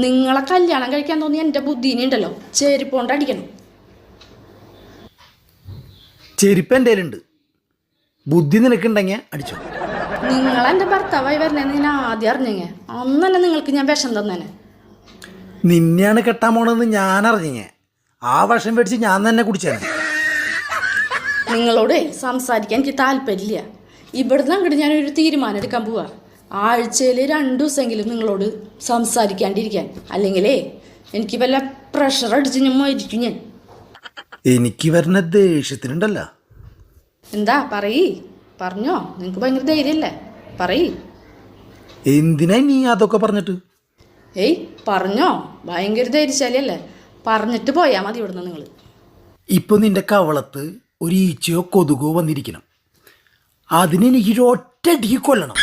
നിങ്ങളെ കല്യാണം കഴിക്കാൻ തോന്നി എൻ്റെ ബുദ്ധീനെ ഉണ്ടല്ലോ ചെരുപ്പോണ്ട് അടിക്കണം. ചെരുപ്പ് എൻ്റെ കയ്യിലുണ്ട്, ബുദ്ധി നിനക്കുണ്ടെങ്കിൽ അടിച്ചോ. നിങ്ങളെൻ്റെ ഭർത്താവായി വരണേന്ന് ഞാൻ ആദ്യം അറിഞ്ഞെങ്കിൽ അന്ന് തന്നെ നിങ്ങൾക്ക് ഞാൻ വിഷം തന്നേനെ. നിന്നെയാണ് കെട്ടാൻ പോണെന്ന് ഞാൻ അറിഞ്ഞേ, ആ വിഷം മേടിച്ച് ഞാൻ തന്നെ കുടിച്ചേനെ. നിങ്ങളോട് സംസാരിക്കാൻ എനിക്ക് താല്പര്യമില്ല. ഇവിടുന്ന് അങ്ങോട്ട് ഞാനൊരു തീരുമാനം എടുക്കാൻ പോവാ. ആഴ്ചയിൽ 2 ദിവസമെങ്കിലും നിങ്ങളോട് സംസാരിക്കാണ്ടിരിക്കാൻ, അല്ലെങ്കിലേ എനിക്ക് വല്ല പ്രഷർ അടിച്ച് ഞാൻ മരിക്കും. ഞാൻ എനിക്ക് വരുന്ന ദേഷ്യത്തിനുണ്ടല്ലോ. എന്താ പറയ്, പറഞ്ഞോ. നിങ്ങൾക്ക് ഭയങ്കര ധൈര്യമല്ലേ, പറയ്. എന്തിനാ നീ അതൊക്കെ പറഞ്ഞിട്ട്? ഏയ് പറഞ്ഞോ, ഭയങ്കര ധൈര്യശാലിയല്ലേ, പറഞ്ഞിട്ട് പോയാൽ മതി ഇവിടുന്ന് നിങ്ങൾ. ഇപ്പൊ നിന്റെ കവളത്ത് ഒരു ഈച്ചയോ കൊതുകോ വന്നിരിക്കണം, അതിനെനിക്കൊരു ഒറ്റയടിക്ക് കൊല്ലണം.